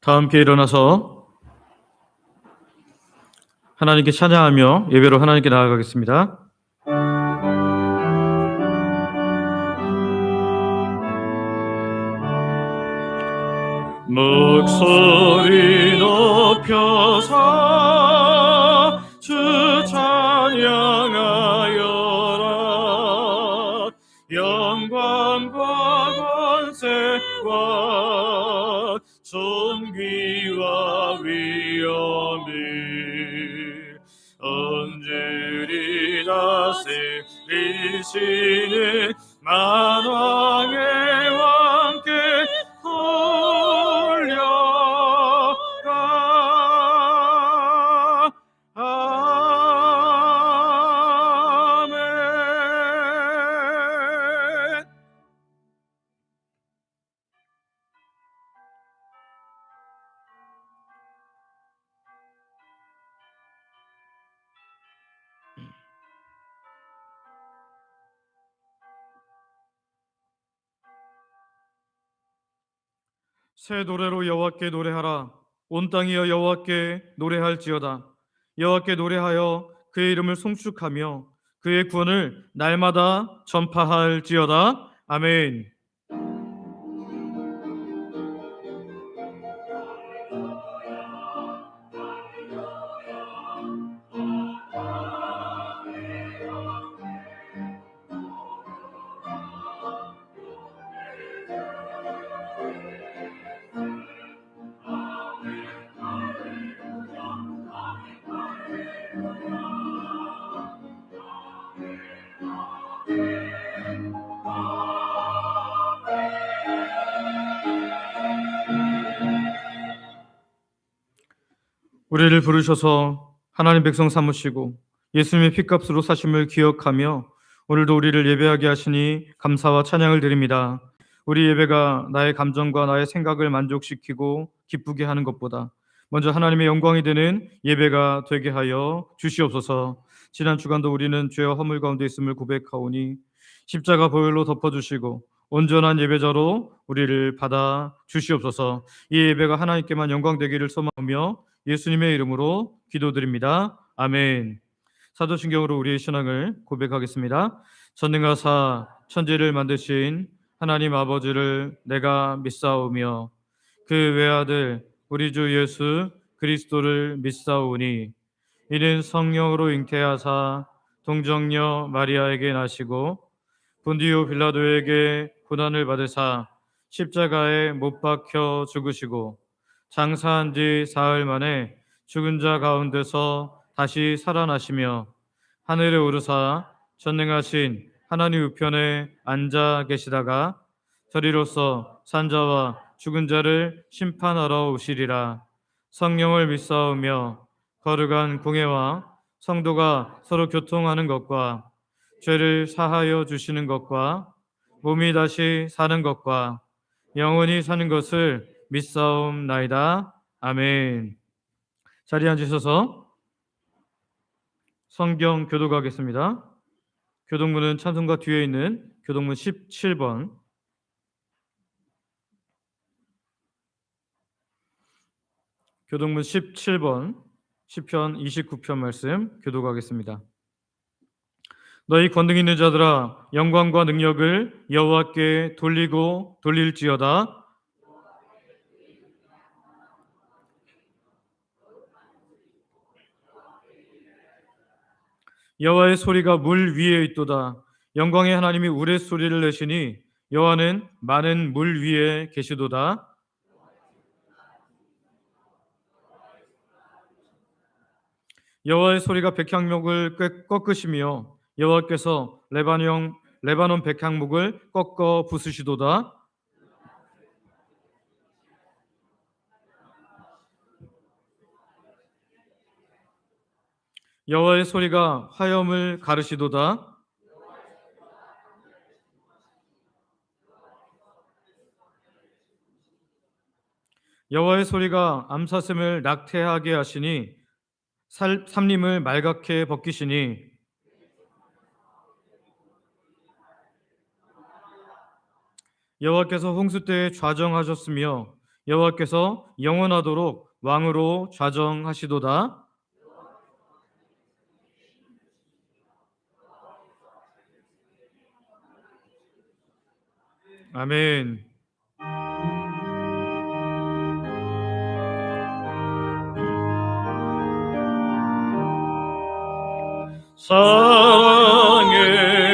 다 함께 일어나서 하나님께 찬양하며 예배로 하나님께 나아가겠습니다. 목소리 높여서 주 찬양하여라. 영광과 권세와 존귀와 위엄이 언제리 다스리시는 만왕의 왕께 돌려라. 아멘. 새 노래로 여호와께 노래하라. 온 땅이여 여호와께 노래할지어다. 여호와께 노래하여 그의 이름을 송축하며 그의 구원을 날마다 전파할지어다. 아멘. 우리를 부르셔서 하나님 백성 삼으시고 예수님의 피값으로 사심을 기억하며 오늘도 우리를 예배하게 하시니 감사와 찬양을 드립니다. 우리 예배가 나의 감정과 나의 생각을 만족시키고 기쁘게 하는 것보다 먼저 하나님의 영광이 되는 예배가 되게 하여 주시옵소서. 지난 주간도 우리는 죄와 허물 가운데 있음을 고백하오니 십자가 보혈로 덮어주시고 온전한 예배자로 우리를 받아 주시옵소서. 이 예배가 하나님께만 영광 되기를 소망하며 예수님의 이름으로 기도드립니다. 아멘. 사도신경으로 우리의 신앙을 고백하겠습니다. 전능하사 천지를 만드신 하나님 아버지를 내가 믿사오며 그 외아들 우리 주 예수 그리스도를 믿사오니 이는 성령으로 잉태하사 동정녀 마리아에게 나시고 본디오 빌라도에게 고난을 받으사 십자가에 못 박혀 죽으시고 장사한 지 사흘 만에 죽은 자 가운데서 다시 살아나시며 하늘에 오르사 전능하신 하나님 우편에 앉아 계시다가 저리로서 산자와 죽은 자를 심판하러 오시리라. 성령을 믿사오며 거룩한 공회와 성도가 서로 교통하는 것과 죄를 사하여 주시는 것과 몸이 다시 사는 것과 영원히 사는 것을 믿사옵나이다. 아멘. 자리에 앉으셔서 성경 교독하겠습니다. 교독문은 찬송가 뒤에 있는 교독문 17번, 교독문 17번, 시편 29편 말씀 교독하겠습니다. 너희 권능 있는 자들아 영광과 능력을 여호와께 돌리고 돌릴지어다. 여호와의 소리가 물 위에 있도다. 영광의 하나님이 우레소리를 내시니 여호와는 많은 물 위에 계시도다. 여호와의 소리가 백향목을 꺾으시며 여호와께서 레바논 백향목을 꺾어 부수시도다. 여호와의 소리가 화염을 가르시도다. 여호와의 소리가 암사슴을 낙태하게 하시니 삼림을 말갛게 벗기시니 여호와께서 홍수 때에 좌정하셨으며 여호와께서 영원하도록 왕으로 좌정하시도다. 아멘. 사랑의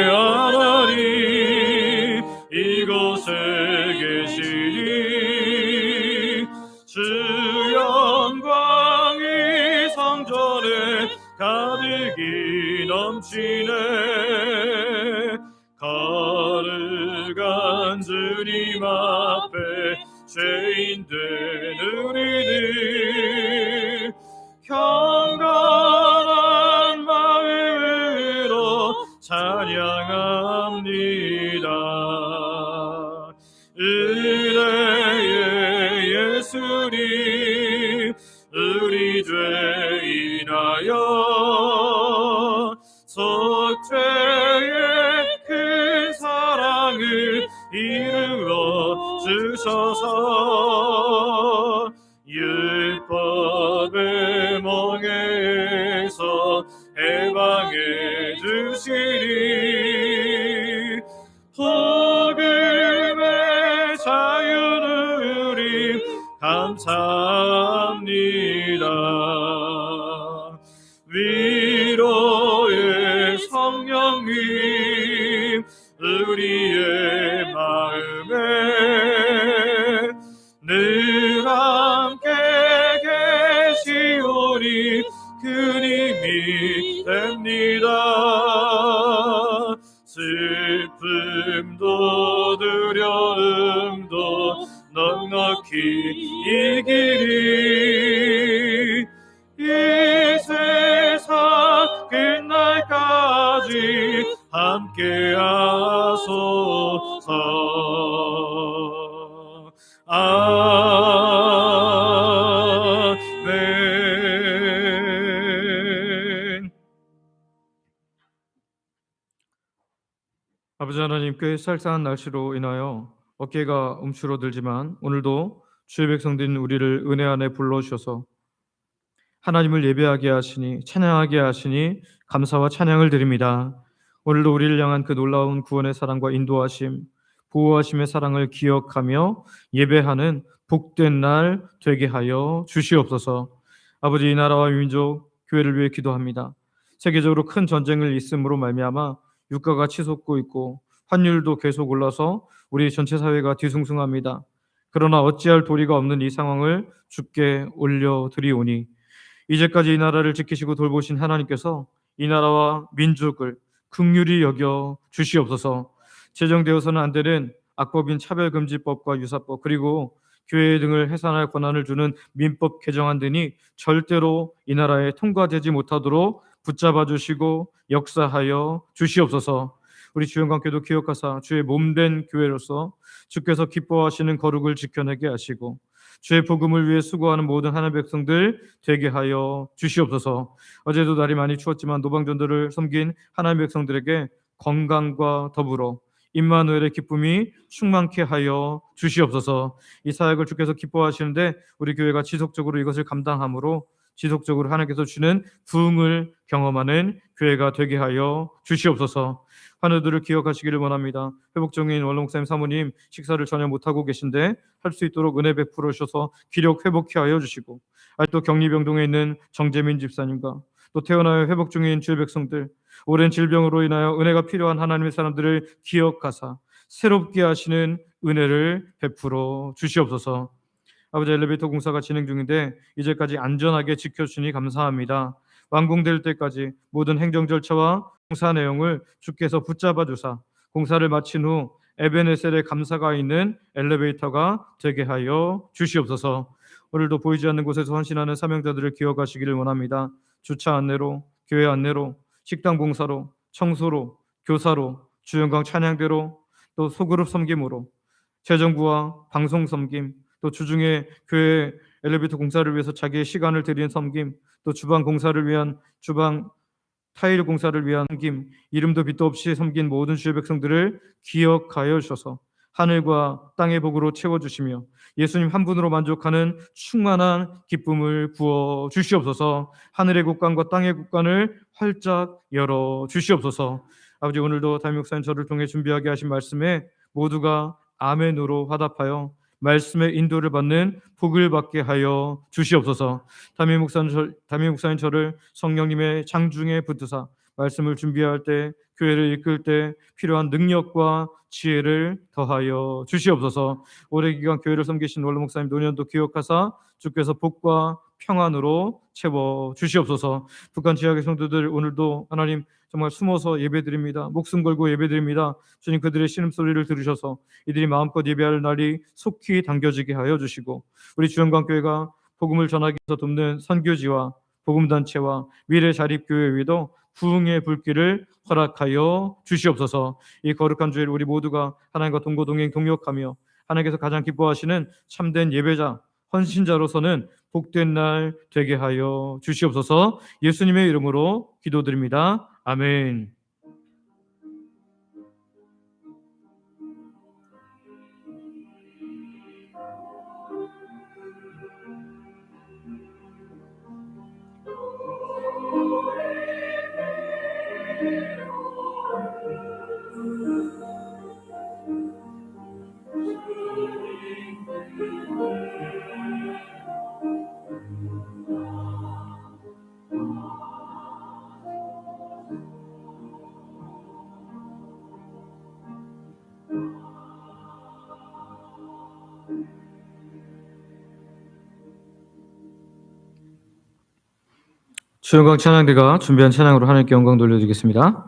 하나님 이곳에 계시니 주 영광이 성전에 가득히 넘치네. 거룩한 주님 앞에 죄인된 우리들 경건한 마음으로 찬양합니다. 은혜의 예수님 우리 죄 인하여 속죄의 큰 사랑을 이루어 주셔서 율법의 멍에서 해방해 주시니 복음의 자유를 우리 감사합니다. 위로의 성령님 우리의 마음에 늘 함께 계시오니 그 힘이 됩니다. 슬픔도 두려움도 넉넉히 이기리 이 세상 끝날까지 함께 하소서. 아멘. 아버지 하나님, 꽤 쌀쌀한 날씨로 인하여 어깨가 움츠러들지만 오늘도 주의 백성된 우리를 은혜 안에 불러주셔서 하나님을 예배하게 하시니, 찬양하게 하시니 감사와 찬양을 드립니다. 오늘도 우리를 향한 그 놀라운 구원의 사랑과 인도하심, 보호하심의 사랑을 기억하며 예배하는 복된 날 되게 하여 주시옵소서. 아버지, 이 나라와 민족, 교회를 위해 기도합니다. 세계적으로 큰 전쟁을 있음으로 말미암아 유가가 치솟고 있고 환율도 계속 올라서 우리 전체 사회가 뒤숭숭합니다. 그러나 어찌할 도리가 없는 이 상황을 주께 올려드리오니 이제까지 이 나라를 지키시고 돌보신 하나님께서 이 나라와 민족을 긍휼히 여겨 주시옵소서. 제정되어서는 안 되는 악법인 차별금지법과 유사법, 그리고 교회 등을 해산할 권한을 주는 민법 개정안 등이 절대로 이 나라에 통과되지 못하도록 붙잡아 주시고 역사하여 주시옵소서. 우리 주영광교도 기억하사 주의 몸된 교회로서 주께서 기뻐하시는 거룩을 지켜내게 하시고 주의 복음을 위해 수고하는 모든 하나님 백성들 되게 하여 주시옵소서. 어제도 날이 많이 추웠지만 노방전도를 섬긴 하나님 백성들에게 건강과 더불어 임마누엘의 기쁨이 충만케 하여 주시옵소서. 이 사역을 주께서 기뻐하시는데 우리 교회가 지속적으로 이것을 감당함으로 지속적으로 하나님께서 주시는 부흥을 경험하는 교회가 되게 하여 주시옵소서. 환우들을 기억하시기를 원합니다. 회복 중인 원로 목사님 사모님 식사를 전혀 못하고 계신데 할 수 있도록 은혜 베풀어 주셔서 기력 회복케 하여 주시고, 아직도 격리병동에 있는 정재민 집사님과 또 태어나여 회복 중인 주의 백성들, 오랜 질병으로 인하여 은혜가 필요한 하나님의 사람들을 기억하사 새롭게 하시는 은혜를 베풀어 주시옵소서. 아버지, 엘리베이터 공사가 진행 중인데 이제까지 안전하게 지켜주시니 감사합니다. 완공될 때까지 모든 행정 절차와 공사 내용을 주께서 붙잡아 주사 공사를 마친 후 에베네셀의 감사가 있는 엘리베이터가 되게 하여 주시옵소서. 오늘도 보이지 않는 곳에서 헌신하는 사명자들을 기억하시기를 원합니다. 주차 안내로, 교회 안내로, 식당 봉사로, 청소로, 교사로, 주영광 찬양대로, 또 소그룹 섬김으로, 재정부와 방송 섬김, 또 주중에 교회 엘리베이터 공사를 위해서 자기의 시간을 들인 섬김, 또 주방 공사를 위한 주방 타일 공사를 위한 섬김, 이름도 빛도 없이 섬긴 모든 주의 백성들을 기억하여 주셔서 하늘과 땅의 복으로 채워주시며 예수님 한 분으로 만족하는 충만한 기쁨을 부어 주시옵소서. 하늘의 국간과 땅의 국간을 활짝 열어 주시옵소서. 아버지, 오늘도 담임 목사님 저를 통해 준비하게 하신 말씀에 모두가 아멘으로 화답하여 말씀의 인도를 받는 복을 받게 하여 주시옵소서. 담임 목사님 저를 성령님의 장중에 붙드사 말씀을 준비할 때, 교회를 이끌 때 필요한 능력과 지혜를 더하여 주시옵소서. 오래 기간 교회를 섬기신 원로 목사님 노년도 기억하사 주께서 복과 평안으로 채워 주시옵소서. 북한 지역의 성도들 오늘도 하나님 정말 숨어서 예배드립니다. 목숨 걸고 예배드립니다. 주님, 그들의 신음소리를 들으셔서 이들이 마음껏 예배할 날이 속히 당겨지게 하여 주시고, 우리 주영광교회가 복음을 전하기 위해서 돕는 선교지와 복음단체와 미래 자립교회 위도 부흥의 불길을 허락하여 주시옵소서. 이 거룩한 주일 우리 모두가 하나님과 동고동행 동역하며 하나님께서 가장 기뻐하시는 참된 예배자, 헌신자로서는 복된 날 되게 하여 주시옵소서. 예수님의 이름으로 기도드립니다. 아멘. 주영광 찬양대가 준비한 찬양으로 하나님께 영광 돌려드리겠습니다.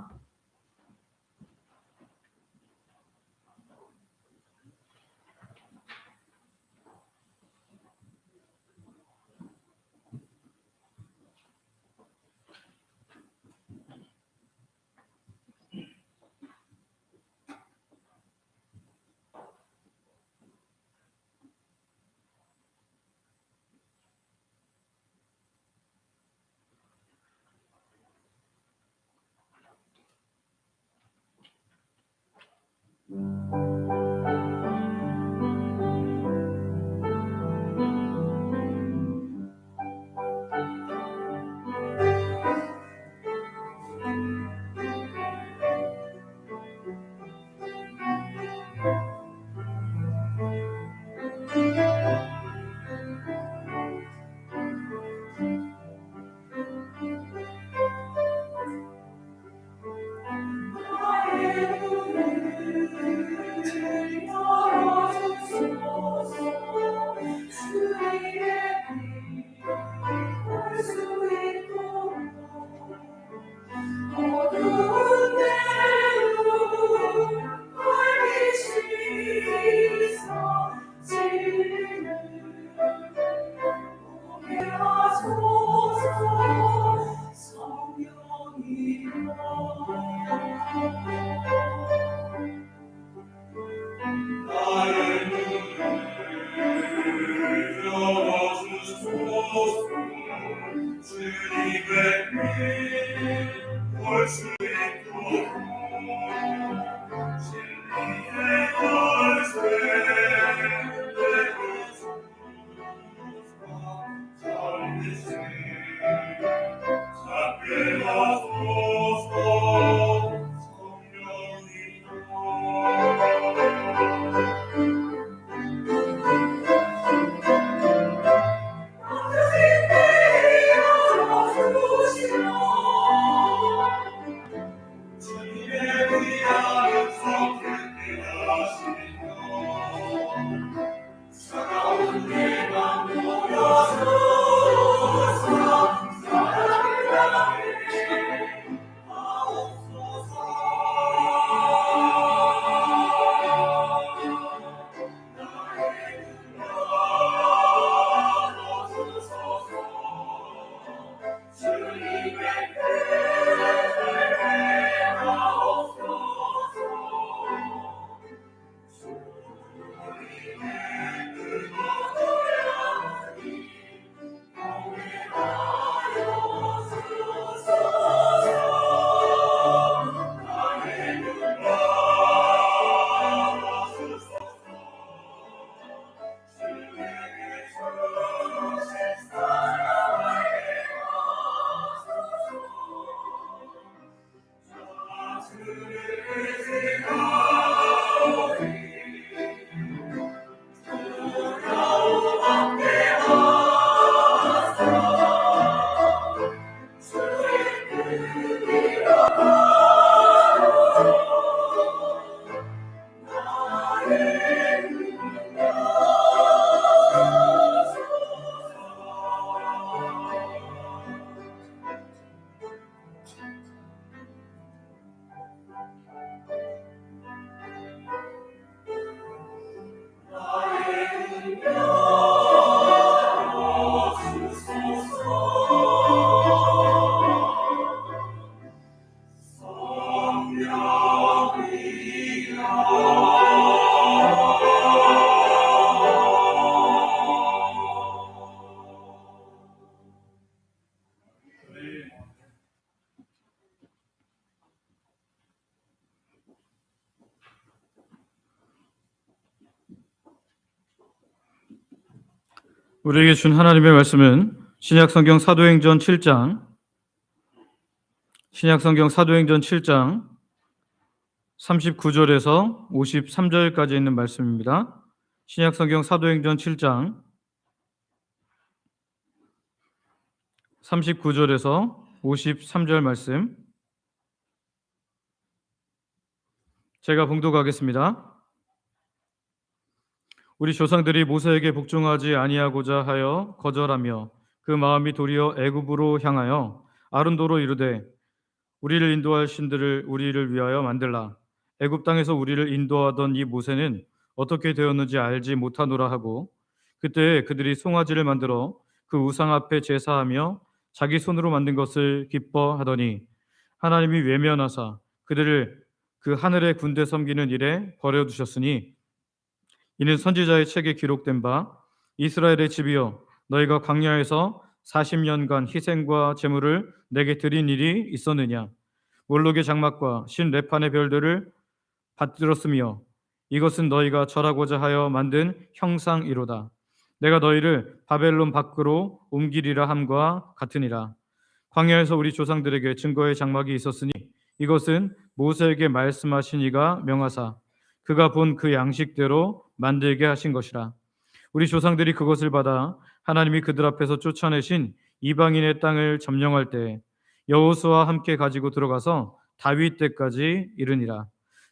우리에게 준 하나님의 말씀은 신약성경 사도행전 7장 39절에서 53절까지 있는 말씀입니다. 신약성경 사도행전 7장 39절에서 53절 말씀 제가 봉독하겠습니다. 우리 조상들이 모세에게 복종하지 아니하고자 하여 거절하며 그 마음이 도리어 애굽으로 향하여 아론도로 이르되 우리를 인도할 신들을 우리를 위하여 만들라. 애굽 땅에서 우리를 인도하던 이 모세는 어떻게 되었는지 알지 못하노라 하고 그때 그들이 송아지를 만들어 그 우상 앞에 제사하며 자기 손으로 만든 것을 기뻐하더니 하나님이 외면하사 그들을 그 하늘의 군대 섬기는 일에 버려두셨으니 이는 선지자의 책에 기록된 바 이스라엘의 집이여 너희가 광야에서 40년간 희생과 제물을 내게 드린 일이 있었느냐 몰록의 장막과 신 레판의 별들을 받들었으며 이것은 너희가 절하고자 하여 만든 형상이로다. 내가 너희를 바벨론 밖으로 옮기리라 함과 같으니라. 광야에서 우리 조상들에게 증거의 장막이 있었으니 이것은 모세에게 말씀하신 이가 명하사 그가 본 그 양식대로 만들게 하신 것이라. 우리 조상들이 그것을 받아 하나님이 그들 앞에서 쫓아내신 이방인의 땅을 점령할 때 여호수아와 함께 가지고 들어가서 다윗 때까지 이르니라.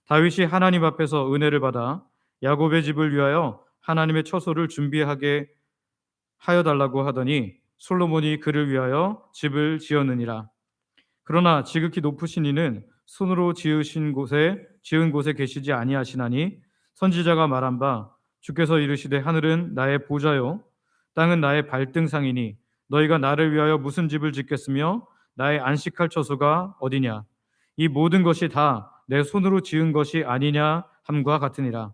다윗이 하나님 앞에서 은혜를 받아 야곱의 집을 위하여 하나님의 처소를 준비하게 하여 달라고 하더니 솔로몬이 그를 위하여 집을 지었느니라. 그러나 지극히 높으신 이는 손으로 지은 곳에 계시지 아니하시나니 선지자가 말한 바 주께서 이르시되 하늘은 나의 보좌요 땅은 나의 발등상이니 너희가 나를 위하여 무슨 집을 짓겠으며 나의 안식할 처소가 어디냐 이 모든 것이 다 내 손으로 지은 것이 아니냐 함과 같으니라.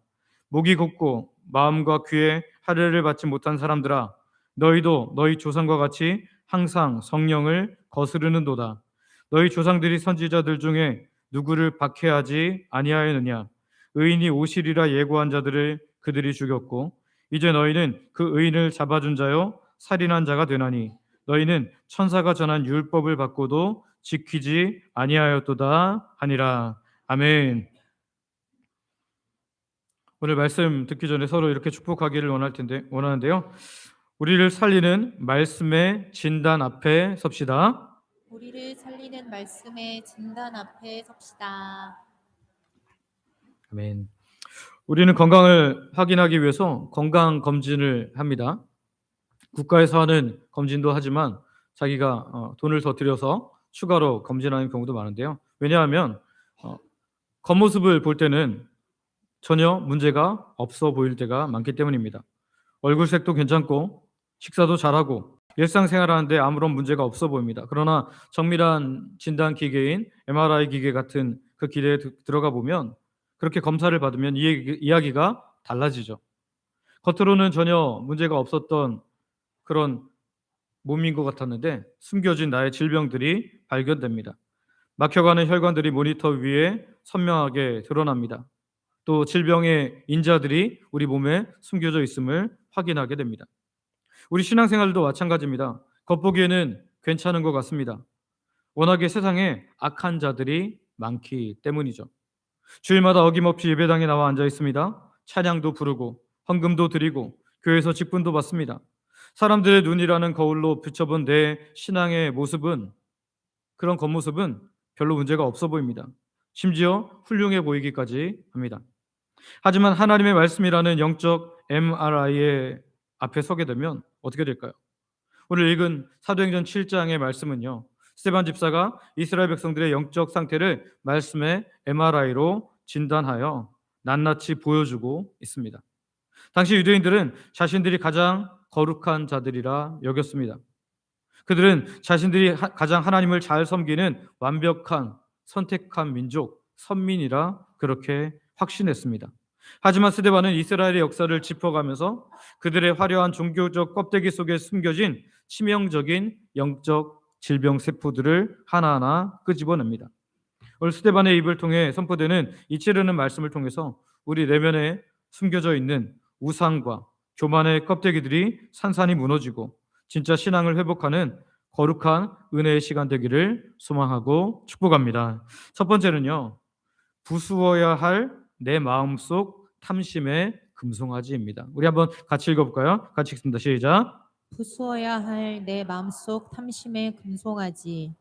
목이 곱고 마음과 귀에 할례를 받지 못한 사람들아 너희도 너희 조상과 같이 항상 성령을 거스르는도다. 너희 조상들이 선지자들 중에 누구를 박해하지 아니하였느냐 의인이 오시리라 예고한 자들을 그들이 죽였고 이제 너희는 그 의인을 잡아준 자요 살인한 자가 되나니 너희는 천사가 전한 율법을 받고도 지키지 아니하였도다 하니라. 아멘. 오늘 말씀 듣기 전에 서로 이렇게 축복하기를 원하는데요. 우리를 살리는 말씀의 진단 앞에 섭시다. 우리를 살리는 말씀의 진단 앞에 섭시다. 아멘. 우리는 건강을 확인하기 위해서 건강 검진을 합니다. 국가에서 하는 검진도 하지만 자기가 돈을 더 들여서 추가로 검진하는 경우도 많은데요. 왜냐하면 겉모습을 볼 때는 전혀 문제가 없어 보일 때가 많기 때문입니다. 얼굴색도 괜찮고 식사도 잘하고 일상생활하는데 아무런 문제가 없어 보입니다. 그러나 정밀한 진단 기계인 MRI 기계 같은 그 기계에 들어가 보면 그렇게 검사를 받으면 이야기가 달라지죠. 겉으로는 전혀 문제가 없었던 그런 몸인 것 같았는데 숨겨진 나의 질병들이 발견됩니다. 막혀가는 혈관들이 모니터 위에 선명하게 드러납니다. 또 질병의 인자들이 우리 몸에 숨겨져 있음을 확인하게 됩니다. 우리 신앙생활도 마찬가지입니다. 겉보기에는 괜찮은 것 같습니다. 워낙에 세상에 악한 자들이 많기 때문이죠. 주일마다 어김없이 예배당에 나와 앉아 있습니다. 찬양도 부르고 헌금도 드리고 교회에서 직분도 받습니다. 사람들의 눈이라는 거울로 비춰본 내 신앙의 모습은 그런 겉모습은 별로 문제가 없어 보입니다. 심지어 훌륭해 보이기까지 합니다. 하지만 하나님의 말씀이라는 영적 MRI의 앞에 서게 되면 어떻게 될까요? 오늘 읽은 사도행전 7장의 말씀은요. 스데반 집사가 이스라엘 백성들의 영적 상태를 말씀의 MRI로 진단하여 낱낱이 보여주고 있습니다. 당시 유대인들은 자신들이 가장 거룩한 자들이라 여겼습니다. 그들은 자신들이 가장 하나님을 잘 섬기는 완벽한 선택한 민족, 선민이라 그렇게 확신했습니다. 하지만 스데반은 이스라엘의 역사를 짚어가면서 그들의 화려한 종교적 껍데기 속에 숨겨진 치명적인 영적 질병 세포들을 하나하나 끄집어냅니다. 오늘 스데반의 입을 통해 선포되는 이 찌르는 말씀을 통해서 우리 내면에 숨겨져 있는 우상과 교만의 껍데기들이 산산이 무너지고 진짜 신앙을 회복하는 거룩한 은혜의 시간 되기를 소망하고 축복합니다. 첫 번째는요, 부수어야 할 내 마음속 탐심의 금송아지입니다. 우리 한번 같이 읽어볼까요? 같이 읽습니다. 시작. 부수어야 할 내 마음속 탐심의 금송아지.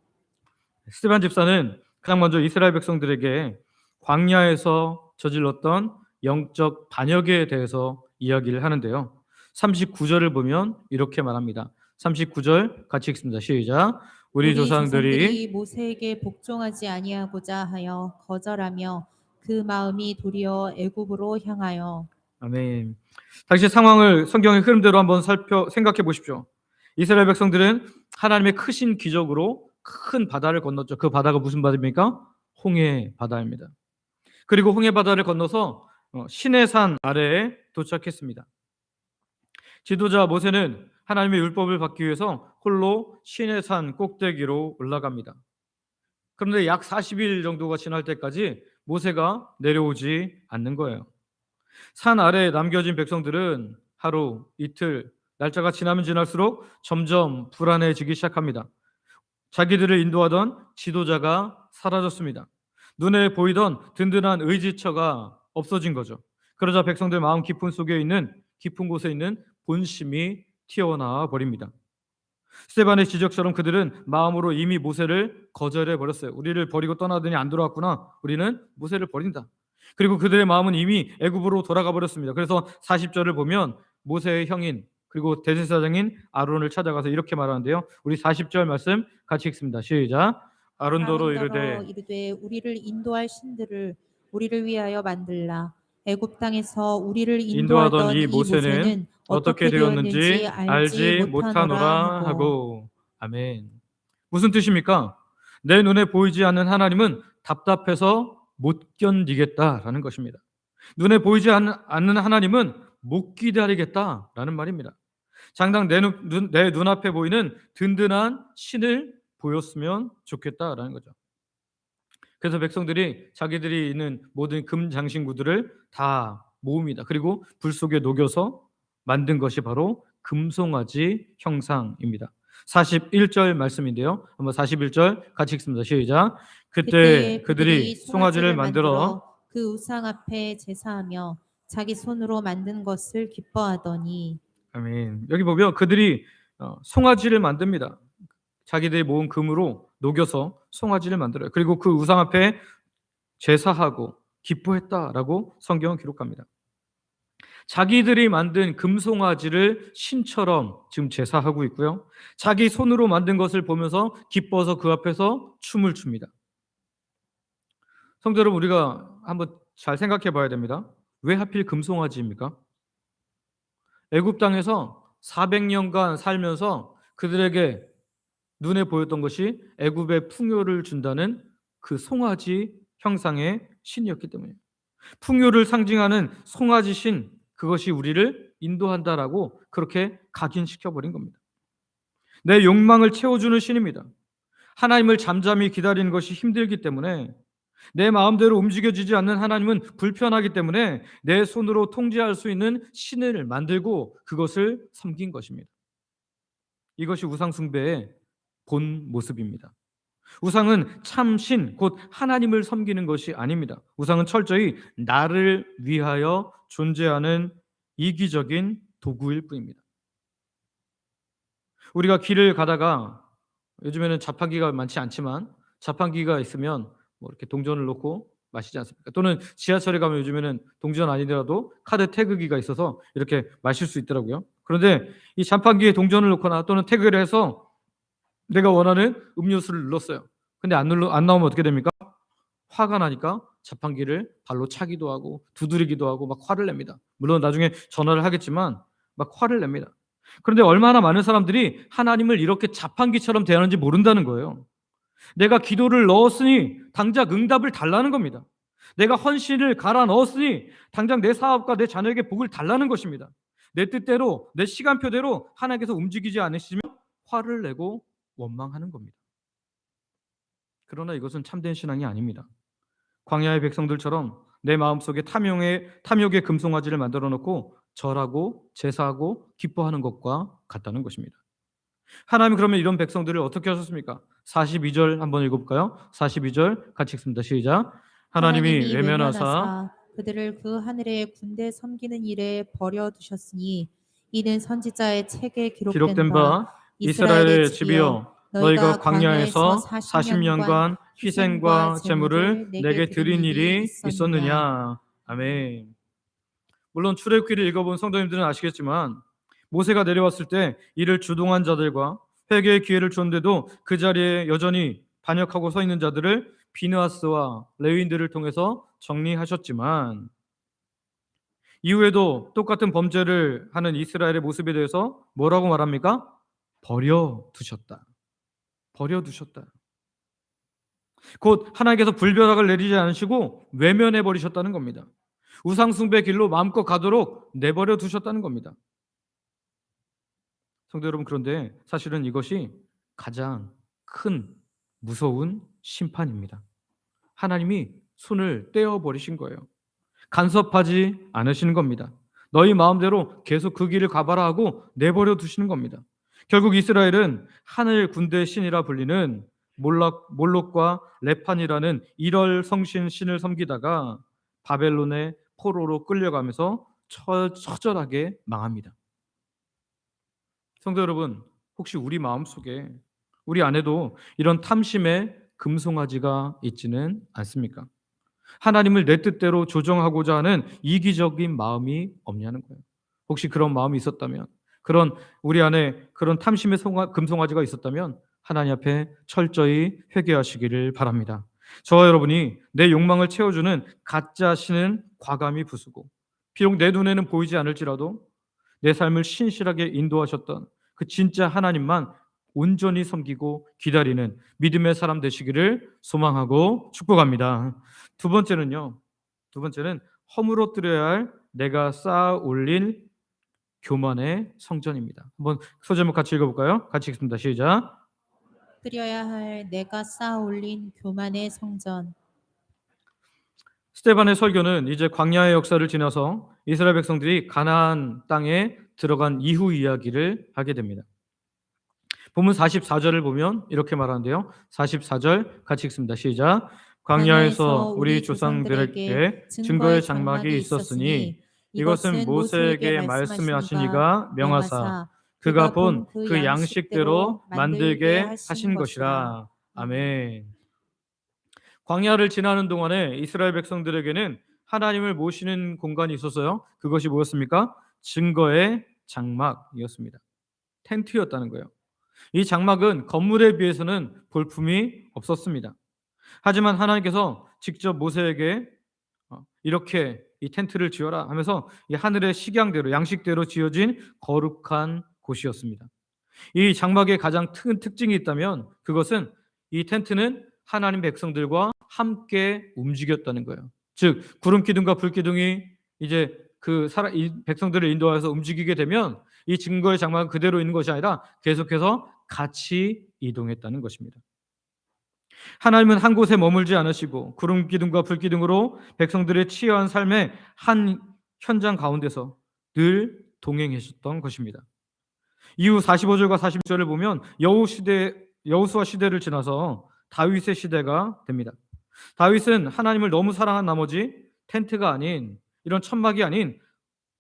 스테반 집사는 가장 먼저 이스라엘 백성들에게 광야에서 저질렀던 영적 반역에 대해서 이야기를 하는데요. 39절을 보면 이렇게 말합니다. 39절 같이 읽습니다. 시작. 우리 조상들이 모세에게 복종하지 아니하고자 하여 거절하며 그 마음이 도리어 애굽으로 향하여. 아멘. 당시 상황을 성경의 흐름대로 한번 생각해 보십시오. 이스라엘 백성들은 하나님의 크신 기적으로 큰 바다를 건넜죠. 그 바다가 무슨 바다입니까? 홍해 바다입니다. 그리고 홍해 바다를 건너서 시내산 아래에 도착했습니다. 지도자 모세는 하나님의 율법을 받기 위해서 홀로 시내산 꼭대기로 올라갑니다. 그런데 약 40일 정도가 지날 때까지 모세가 내려오지 않는 거예요. 산 아래에 남겨진 백성들은 하루, 이틀, 날짜가 지나면 지날수록 점점 불안해지기 시작합니다. 자기들을 인도하던 지도자가 사라졌습니다. 눈에 보이던 든든한 의지처가 없어진 거죠. 그러자 백성들 마음 깊은 곳에 있는 본심이 튀어나와 버립니다. 스데반의 지적처럼 그들은 마음으로 이미 모세를 거절해 버렸어요. 우리를 버리고 떠나더니 안 돌아왔구나. 우리는 모세를 버린다. 그리고 그들의 마음은 이미 애굽으로 돌아가 버렸습니다. 그래서 40절을 보면 모세의 형인 그리고 대제사장인 아론을 찾아가서 이렇게 말하는데요. 우리 40절 말씀 같이 읽습니다. 시작. 아론더러 이르되 우리를 인도할 신들을 우리를 위하여 만들라. 애굽 땅에서 우리를 인도하던 이 모세는 어떻게 되었는지 알지 못하노라 하고. 아멘. 무슨 뜻입니까? 내 눈에 보이지 않는 하나님은 답답해서 못 견디겠다라는 것입니다. 눈에 보이지 않는 하나님은 못 기다리겠다라는 말입니다. 장당 내 눈앞에 보이는 든든한 신을 보였으면 좋겠다라는 거죠. 그래서 백성들이 자기들이 있는 모든 금장신구들을 다 모읍니다. 그리고 불 속에 녹여서 만든 것이 바로 금송아지 형상입니다. 41절 말씀인데요. 한번 41절 같이 읽습니다. 시작. 그때 그들이 송아지를 만들어 그 우상 앞에 제사하며 자기 손으로 만든 것을 기뻐하더니. 아멘. 여기 보면 그들이 송아지를 만듭니다. 자기들이 모은 금으로 녹여서 송아지를 만들어요. 그리고 그 우상 앞에 제사하고 기뻐했다라고 성경은 기록합니다. 자기들이 만든 금송아지를 신처럼 지금 제사하고 있고요. 자기 손으로 만든 것을 보면서 기뻐서 그 앞에서 춤을 춥니다. 성도 여러분, 우리가 한번 잘 생각해 봐야 됩니다. 왜 하필 금송아지입니까? 애굽 땅에서 400년간 살면서 그들에게 눈에 보였던 것이 애굽의 풍요를 준다는 그 송아지 형상의 신이었기 때문이에요. 풍요를 상징하는 송아지 신, 그것이 우리를 인도한다라고 그렇게 각인시켜 버린 겁니다. 내 욕망을 채워주는 신입니다. 하나님을 잠잠히 기다리는 것이 힘들기 때문에, 내 마음대로 움직여지지 않는 하나님은 불편하기 때문에 내 손으로 통제할 수 있는 신을 만들고 그것을 섬긴 것입니다. 이것이 우상 숭배의 본 모습입니다. 우상은 참신, 곧 하나님을 섬기는 것이 아닙니다. 우상은 철저히 나를 위하여 존재하는 이기적인 도구일 뿐입니다. 우리가 길을 가다가, 요즘에는 자판기가 많지 않지만 자판기가 있으면 뭐 이렇게 동전을 넣고 마시지 않습니까? 또는 지하철에 가면 요즘에는 동전 아니더라도 카드 태그기가 있어서 이렇게 마실 수 있더라고요. 그런데 이 자판기에 동전을 넣거나 또는 태그를 해서 내가 원하는 음료수를 눌렀어요. 근데 안 나오면 어떻게 됩니까? 화가 나니까 자판기를 발로 차기도 하고 두드리기도 하고 막 화를 냅니다. 물론 나중에 전화를 하겠지만 막 화를 냅니다. 그런데 얼마나 많은 사람들이 하나님을 이렇게 자판기처럼 대하는지 모른다는 거예요. 내가 기도를 넣었으니 당장 응답을 달라는 겁니다. 내가 헌신을 갈아 넣었으니 당장 내 사업과 내 자녀에게 복을 달라는 것입니다. 내 뜻대로, 내 시간표대로 하나님께서 움직이지 않으시면 화를 내고 원망하는 겁니다. 그러나 이것은 참된 신앙이 아닙니다. 광야의 백성들처럼 내 마음속에 탐욕의 금송아지를 만들어 놓고 절하고 제사하고 기뻐하는 것과 같다는 것입니다. 하나님이 그러면 이런 백성들을 어떻게 하셨습니까? 42절 한번 읽어볼까요? 42절 같이 읽습니다. 시작. 하나님이 외면하사 그들을 그 하늘의 군대 섬기는 일에 버려 두셨으니 이는 선지자의 책에 기록된 바 이스라엘의 집이여 너희가 광야에서 40년간 희생과 제물을 내게 드린 일이 있었느냐. 아멘. 물론 출애굽기를 읽어본 성도님들은 아시겠지만 모세가 내려왔을 때 이를 주동한 자들과 회개의 기회를 줬는데도 그 자리에 여전히 반역하고 서 있는 자들을 비느하스와 레위인들을 통해서 정리하셨지만 이후에도 똑같은 범죄를 하는 이스라엘의 모습에 대해서 뭐라고 말합니까? 버려두셨다. 버려두셨다. 곧 하나님께서 불벼락을 내리지 않으시고 외면해 버리셨다는 겁니다. 우상숭배 길로 마음껏 가도록 내버려 두셨다는 겁니다. 성도 여러분, 그런데 사실은 이것이 가장 큰 무서운 심판입니다. 하나님이 손을 떼어버리신 거예요. 간섭하지 않으시는 겁니다. 너희 마음대로 계속 그 길을 가봐라 하고 내버려 두시는 겁니다. 결국 이스라엘은 하늘 군대의 신이라 불리는 몰록과 레판이라는 일월 성신 신을 섬기다가 바벨론의 포로로 끌려가면서 처절하게 망합니다. 성도 여러분, 혹시 우리 마음속에 우리 안에도 이런 탐심의 금송아지가 있지는 않습니까? 하나님을 내 뜻대로 조정하고자 하는 이기적인 마음이 없냐는 거예요. 혹시 그런 마음이 있었다면, 그런 우리 안에 그런 탐심의 금송아지가 있었다면 하나님 앞에 철저히 회개하시기를 바랍니다. 저와 여러분이 내 욕망을 채워주는 가짜 신은 과감히 부수고, 비록 내 눈에는 보이지 않을지라도 내 삶을 신실하게 인도하셨던 그 진짜 하나님만 온전히 섬기고 기다리는 믿음의 사람 되시기를 소망하고 축복합니다. 두 번째는 허물어뜨려야 할 내가 쌓아 올린 교만의 성전입니다. 한번 소제목 같이 읽어볼까요? 같이 읽습니다. 시작. 드려야 할 내가 쌓아 올린 교만의 성전. 스데반의 설교는 이제 광야의 역사를 지나서 이스라엘 백성들이 가나안 땅에 들어간 이후 이야기를 하게 됩니다. 본문 44절을 보면 이렇게 말하는데요. 44절 같이 읽습니다. 시작. 광야에서 우리 조상들에게 증거의 장막이 있었으니 이것은 모세에게 말씀하신 이가 명하사 그가 본 그 양식대로 만들게 하신 것이라. 아멘. 광야를 지나는 동안에 이스라엘 백성들에게는 하나님을 모시는 공간이 있었어요. 그것이 뭐였습니까? 증거의 장막이었습니다. 텐트였다는 거예요. 이 장막은 건물에 비해서는 볼품이 없었습니다. 하지만 하나님께서 직접 모세에게 이렇게 이 텐트를 지어라 하면서 이 하늘의 식양대로 양식대로 지어진 거룩한 곳이었습니다. 이 장막의 가장 큰 특징이 있다면 그것은 이 텐트는 하나님 백성들과 함께 움직였다는 거예요. 즉 구름 기둥과 불 기둥이 이제 이 백성들을 인도하여서 움직이게 되면 이 증거의 장막은 그대로 있는 것이 아니라 계속해서 같이 이동했다는 것입니다. 하나님은 한 곳에 머물지 않으시고 구름 기둥과 불 기둥으로 백성들의 치유한 삶의 한 현장 가운데서 늘 동행하셨던 것입니다. 이후 45절과 46절을 보면 여호수아 시대를 지나서 다윗의 시대가 됩니다. 다윗은 하나님을 너무 사랑한 나머지 텐트가 아닌 이런 천막이 아닌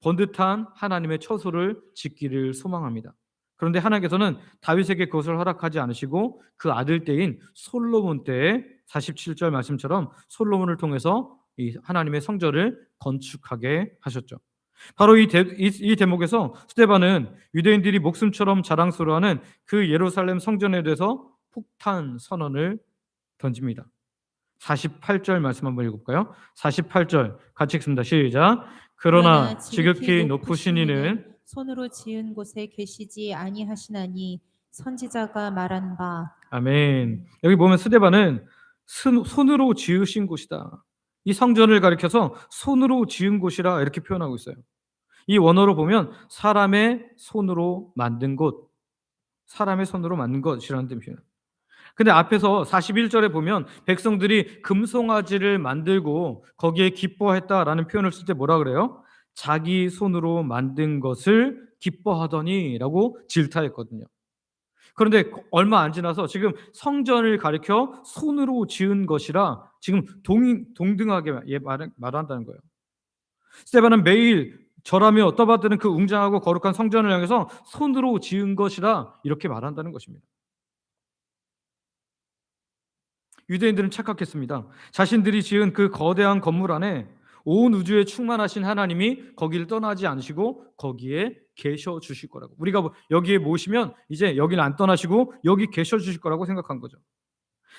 번듯한 하나님의 처소를 짓기를 소망합니다. 그런데 하나님께서는 다윗에게 그것을 허락하지 않으시고 그 아들 때인 솔로몬 때에 47절 말씀처럼 솔로몬을 통해서 이 하나님의 성전을 건축하게 하셨죠. 바로 이 대목에서 스데반은 유대인들이 목숨처럼 자랑스러워하는 그 예루살렘 성전에 대해서 폭탄 선언을 던집니다. 48절 말씀 한번 읽어볼까요? 48절 같이 읽습니다. 시작. 그러나 지극히 높으신 이는 손으로 지은 곳에 계시지 아니하시나니 선지자가 말한 바. 아멘. 여기 보면 스데반은 손으로 지으신 곳이다. 이 성전을 가리켜서 손으로 지은 곳이라 이렇게 표현하고 있어요. 이 원어로 보면 사람의 손으로 만든 곳, 사람의 손으로 만든 것이라는 뜻입니다. 근데 앞에서 41절에 보면 백성들이 금송아지를 만들고 거기에 기뻐했다라는 표현을 쓸 때 뭐라 그래요? 자기 손으로 만든 것을 기뻐하더니라고 질타했거든요. 그런데 얼마 안 지나서 지금 성전을 가리켜 손으로 지은 것이라 지금 동등하게 말한다는 거예요. 스데반은 매일 절하며 떠받드는 그 웅장하고 거룩한 성전을 향해서 손으로 지은 것이라 이렇게 말한다는 것입니다. 유대인들은 착각했습니다. 자신들이 지은 그 거대한 건물 안에 온 우주에 충만하신 하나님이 거기를 떠나지 않으시고 거기에 계셔 주실 거라고. 우리가 여기에 모시면 이제 여기를 안 떠나시고 여기 계셔 주실 거라고 생각한 거죠.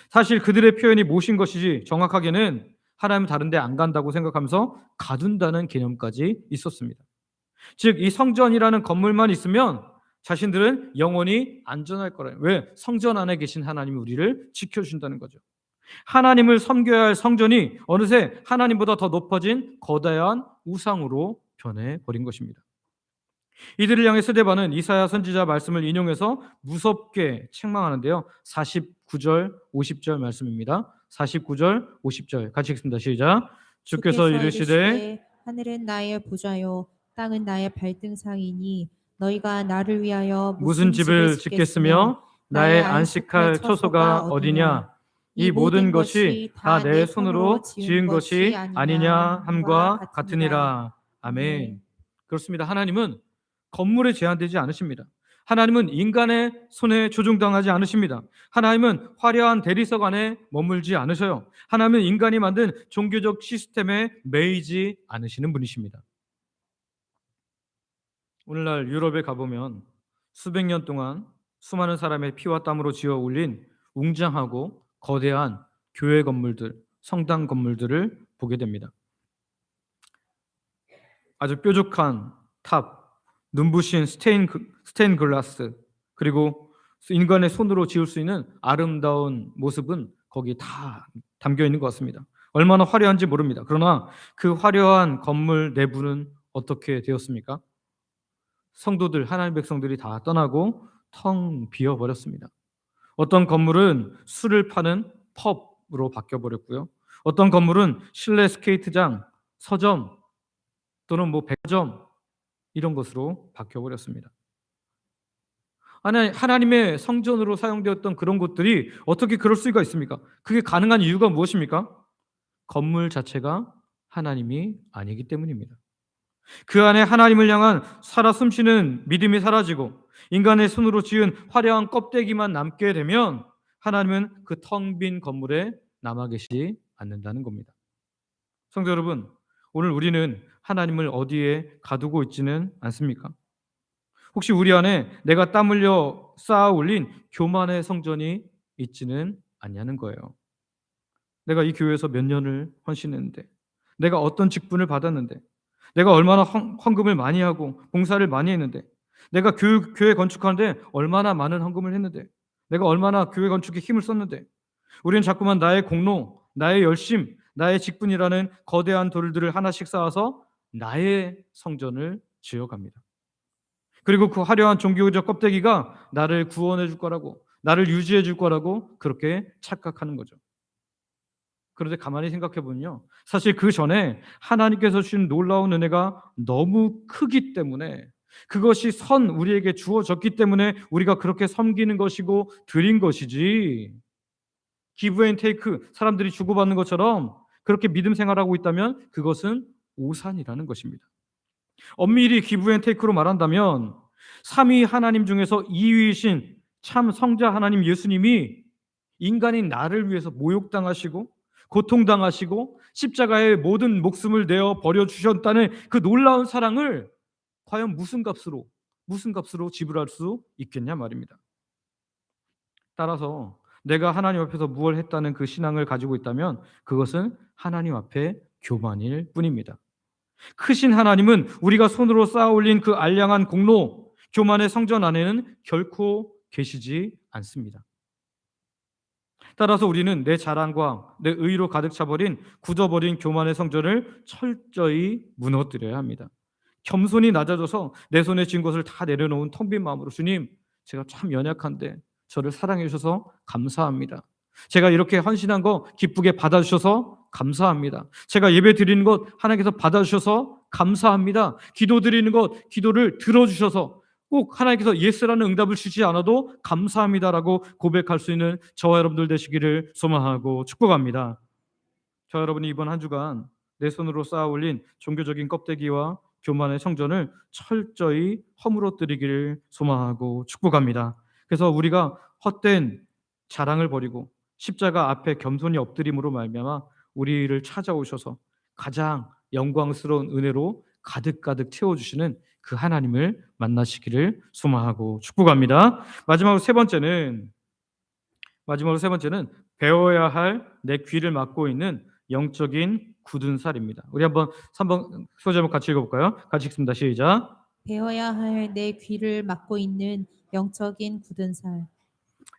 사실 그들의 표현이 모신 것이지 정확하게는 하나님 다른 데 안 간다고 생각하면서 가둔다는 개념까지 있었습니다. 즉 이 성전이라는 건물만 있으면 자신들은 영원히 안전할 거라요. 왜? 성전 안에 계신 하나님이 우리를 지켜주신다는 거죠. 하나님을 섬겨야 할 성전이 어느새 하나님보다 더 높아진 거대한 우상으로 변해버린 것입니다. 이들을 향해 스데반은 이사야 선지자 말씀을 인용해서 무섭게 책망하는데요. 49절 50절 말씀입니다. 49절 50절 같이 읽습니다. 시작. 주께서 이르시되 하늘은 나의 보좌요 땅은 나의 발등상이니 너희가 나를 위하여 무슨 집을 짓겠으며 나의 안식할 처소가 어디냐. 이 모든 것이 다 내 손으로 지은 것이 아니냐 함과 같으니라. 아멘. 그렇습니다. 하나님은 건물에 제한되지 않으십니다. 하나님은 인간의 손에 조종당하지 않으십니다. 하나님은 화려한 대리석 안에 머물지 않으셔요. 하나님은 인간이 만든 종교적 시스템에 매이지 않으시는 분이십니다. 오늘날 유럽에 가보면 수백 년 동안 수많은 사람의 피와 땀으로 지어 올린 웅장하고 거대한 교회 건물들, 성당 건물들을 보게 됩니다. 아주 뾰족한 탑, 눈부신 스테인 글라스, 그리고 인간의 손으로 지을 수 있는 아름다운 모습은 거기 다 담겨 있는 것 같습니다. 얼마나 화려한지 모릅니다. 그러나 그 화려한 건물 내부는 어떻게 되었습니까? 성도들, 하나님 백성들이 다 떠나고 텅 비어버렸습니다. 어떤 건물은 술을 파는 펍으로 바뀌어버렸고요. 어떤 건물은 실내 스케이트장, 서점 또는 백화점 이런 것으로 바뀌어버렸습니다. 하나님의 성전으로 사용되었던 그런 곳들이 어떻게 그럴 수가 있습니까? 그게 가능한 이유가 무엇입니까? 건물 자체가 하나님이 아니기 때문입니다. 그 안에 하나님을 향한 살아 숨쉬는 믿음이 사라지고 인간의 손으로 지은 화려한 껍데기만 남게 되면 하나님은 그 텅 빈 건물에 남아 계시지 않는다는 겁니다. 성도 여러분, 오늘 우리는 하나님을 어디에 가두고 있지는 않습니까? 혹시 우리 안에 내가 땀 흘려 쌓아 올린 교만의 성전이 있지는 않냐는 거예요. 내가 이 교회에서 몇 년을 헌신했는데, 내가 어떤 직분을 받았는데, 내가 얼마나 헌금을 많이 하고 봉사를 많이 했는데, 내가 교회 건축하는데 얼마나 많은 헌금을 했는데, 내가 얼마나 교회 건축에 힘을 썼는데, 우리는 자꾸만 나의 공로, 나의 열심, 나의 직분이라는 거대한 돌들을 하나씩 쌓아서 나의 성전을 지어갑니다. 그리고 그 화려한 종교적 껍데기가 나를 구원해 줄 거라고, 나를 유지해 줄 거라고 그렇게 착각하는 거죠. 그런데 가만히 생각해 보면요, 사실 그 전에 하나님께서 주신 놀라운 은혜가 너무 크기 때문에, 그것이 우리에게 주어졌기 때문에 우리가 그렇게 섬기는 것이고 드린 것이지, 기브 앤 테이크, 사람들이 주고받는 것처럼 그렇게 믿음 생활하고 있다면 그것은 오산이라는 것입니다. 엄밀히 기브 앤 테이크로 말한다면 삼위 하나님 중에서 2위이신 참 성자 하나님 예수님이 인간인 나를 위해서 모욕당하시고 고통당하시고 십자가에 모든 목숨을 내어 버려주셨다는 그 놀라운 사랑을 과연 무슨 값으로 지불할 수 있겠냐 말입니다. 따라서 내가 하나님 앞에서 무엇을 했다는 그 신앙을 가지고 있다면 그것은 하나님 앞에 교만일 뿐입니다. 크신 하나님은 우리가 손으로 쌓아 올린 그 알량한 공로, 교만의 성전 안에는 결코 계시지 않습니다. 따라서 우리는 내 자랑과 내 의로 가득 차버린 굳어버린 교만의 성전을 철저히 무너뜨려야 합니다. 겸손히 낮아져서 내 손에 쥔 것을 다 내려놓은 텅 빈 마음으로, 주님, 제가 참 연약한데 저를 사랑해 주셔서 감사합니다. 제가 이렇게 헌신한 거 기쁘게 받아주셔서 감사합니다. 제가 예배 드리는 것 하나님께서 받아주셔서 감사합니다. 기도드리는 것, 기도를 들어주셔서 꼭 하나님께서 예스라는 응답을 주지 않아도 감사합니다라고 고백할 수 있는 저와 여러분들 되시기를 소망하고 축복합니다. 저와 여러분이 이번 한 주간 내 손으로 쌓아 올린 종교적인 껍데기와 교만의 성전을 철저히 허물어뜨리기를 소망하고 축복합니다. 그래서 우리가 헛된 자랑을 버리고 십자가 앞에 겸손히 엎드림으로 말미암아 우리를 찾아오셔서 가장 영광스러운 은혜로 가득가득 채워주시는 그 하나님을 만나시기를 소망하고 축복합니다. 마지막으로 세 번째는 배워야 할 내 귀를 막고 있는 영적인 굳은 살입니다. 우리 한번 3번 소제목 같이 읽어볼까요? 같이 읽습니다. 시작. 배워야 할 내 귀를 막고 있는 영적인 굳은 살.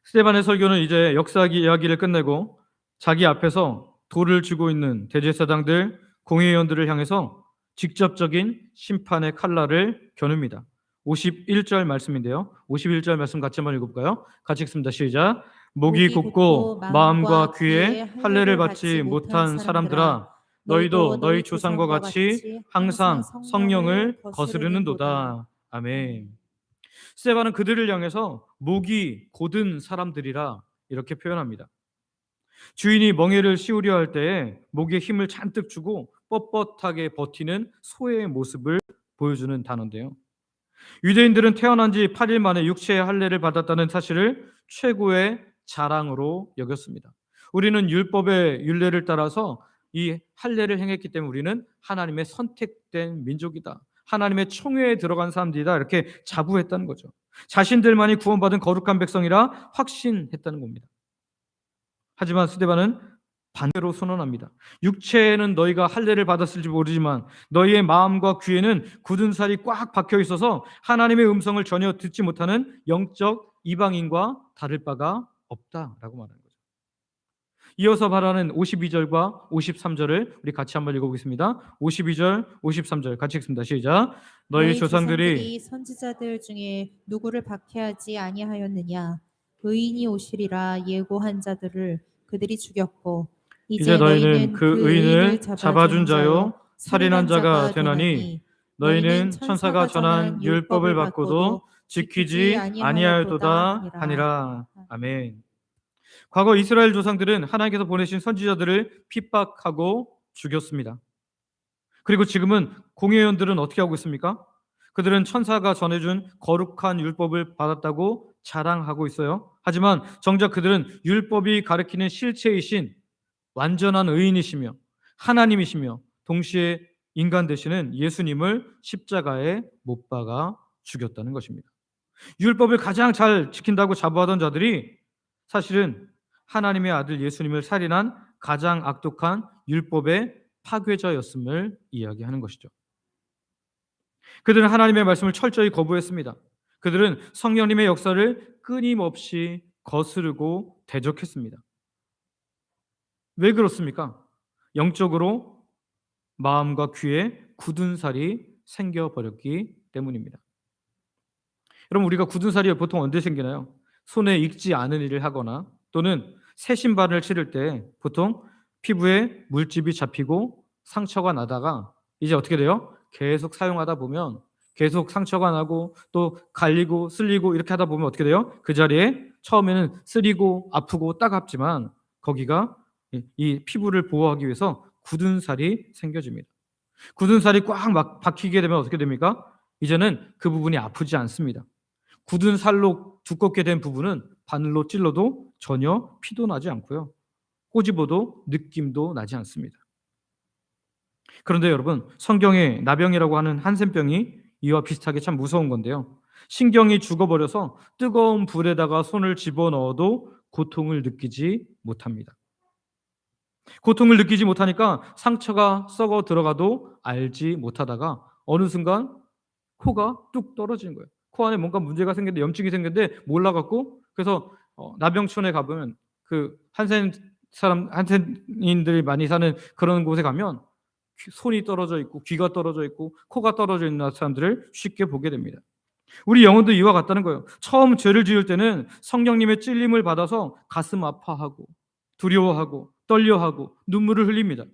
스데반의 설교는 이제 역사 이야기를 끝내고 자기 앞에서 돌을 쥐고 있는 대제사장들, 공회의원들을 향해서 직접적인 심판의 칼날을 겨눕니다. 51절 말씀인데요. 51절 말씀 같이 한번 읽어볼까요? 같이 읽습니다. 시작. 목이 굳고 마음과 귀에 할례를 받지 못한 사람들아, 너희도 너희 조상과 같이 항상 성령을 거스르는도다. 아멘. 스데반은 그들을 향해서 목이 곧은 사람들이라 이렇게 표현합니다. 주인이 멍에를 씌우려 할 때에 목에 힘을 잔뜩 주고 뻣뻣하게 버티는 소의 모습을 보여주는 단어인데요. 유대인들은 태어난 지 8일 만에 육체의 할례를 받았다는 사실을 최고의 자랑으로 여겼습니다. 우리는 율법의 율례를 따라서 이 할례를 행했기 때문에 우리는 하나님의 선택된 민족이다. 하나님의 총회에 들어간 사람들이다. 이렇게 자부했다는 거죠. 자신들만이 구원받은 거룩한 백성이라 확신했다는 겁니다. 하지만 스데반은 반대로 선언합니다. 육체에는 너희가 할례를 받았을지 모르지만 너희의 마음과 귀에는 굳은 살이 꽉 박혀 있어서 하나님의 음성을 전혀 듣지 못하는 영적 이방인과 다를 바가 없다라고 말하는 거죠. 이어서 말하는 52절과 53절을 우리 같이 한번 읽어보겠습니다. 52절, 53절 같이 읽습니다. 시작. 너희 조상들이 선지자들 중에 누구를 박해하지 아니하였느냐? 의인이 오시리라 예고한 자들을 그들이 죽였고 이제 너희는 그 의인을 잡아준 자요 살인한 자가 되나니 너희는 천사가 전한 율법을 받고도 지키지 아니하였도다 하니라. 아멘. 과거 이스라엘 조상들은 하나님께서 보내신 선지자들을 핍박하고 죽였습니다. 그리고 지금은 공회의원들은 어떻게 하고 있습니까? 그들은 천사가 전해준 거룩한 율법을 받았다고 자랑하고 있어요. 하지만 정작 그들은 율법이 가리키는 실체이신 완전한 의인이시며 하나님이시며 동시에 인간 되시는 예수님을 십자가에 못 박아 죽였다는 것입니다. 율법을 가장 잘 지킨다고 자부하던 자들이 사실은 하나님의 아들 예수님을 살인한 가장 악독한 율법의 파괴자였음을 이야기하는 것이죠. 그들은 하나님의 말씀을 철저히 거부했습니다. 그들은 성령님의 역사를 끊임없이 거스르고 대적했습니다. 왜 그렇습니까? 영적으로 마음과 귀에 굳은 살이 생겨버렸기 때문입니다. 여러분, 우리가 굳은 살이 보통 언제 생기나요? 손에 익지 않은 일을 하거나 또는 새 신발을 신을 때 보통 피부에 물집이 잡히고 상처가 나다가 이제 어떻게 돼요? 계속 사용하다 보면 계속 상처가 나고 또 갈리고 쓸리고 이렇게 하다 보면 어떻게 돼요? 그 자리에 처음에는 쓰리고 아프고 따갑지만 거기가 이 피부를 보호하기 위해서 굳은 살이 생겨집니다. 굳은 살이 꽉 막 박히게 되면 어떻게 됩니까? 이제는 그 부분이 아프지 않습니다. 굳은 살로 두껍게 된 부분은 바늘로 찔러도 전혀 피도 나지 않고요. 꼬집어도 느낌도 나지 않습니다. 그런데 여러분, 성경에 나병이라고 하는 한센병이 이와 비슷하게 참 무서운 건데요. 신경이 죽어버려서 뜨거운 불에다가 손을 집어넣어도 고통을 느끼지 못합니다. 고통을 느끼지 못하니까 상처가 썩어 들어가도 알지 못하다가 어느 순간 코가 뚝 떨어지는 거예요. 코 안에 뭔가 문제가 생겼는데 염증이 생겼는데 몰라갖고 그래서 나병촌에 가보면 그 한센인들이 많이 사는 그런 곳에 가면 손이 떨어져 있고 귀가 떨어져 있고 코가 떨어져 있는 사람들을 쉽게 보게 됩니다. 우리 영혼도 이와 같다는 거예요. 처음 죄를 지을 때는 성령님의 찔림을 받아서 가슴 아파하고 두려워하고 떨려하고 눈물을 흘립니다.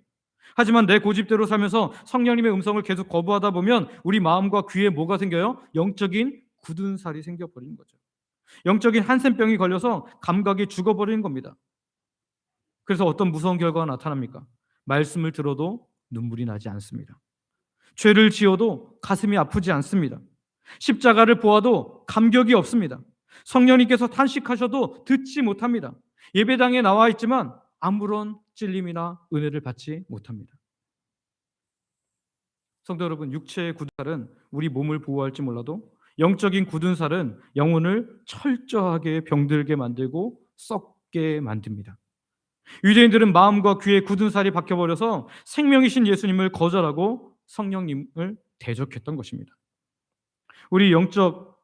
하지만 내 고집대로 살면서 성령님의 음성을 계속 거부하다 보면 우리 마음과 귀에 뭐가 생겨요? 영적인 굳은 살이 생겨버리는 거죠. 영적인 한센병이 걸려서 감각이 죽어버리는 겁니다. 그래서 어떤 무서운 결과가 나타납니까? 말씀을 들어도 눈물이 나지 않습니다. 죄를 지어도 가슴이 아프지 않습니다. 십자가를 보아도 감격이 없습니다. 성령님께서 탄식하셔도 듣지 못합니다. 예배당에 나와 있지만 아무런 찔림이나 은혜를 받지 못합니다. 성도 여러분, 육체의 굳은 살은 우리 몸을 보호할지 몰라도 영적인 굳은 살은 영혼을 철저하게 병들게 만들고 썩게 만듭니다. 유대인들은 마음과 귀에 굳은 살이 박혀버려서 생명이신 예수님을 거절하고 성령님을 대적했던 것입니다. 우리 영적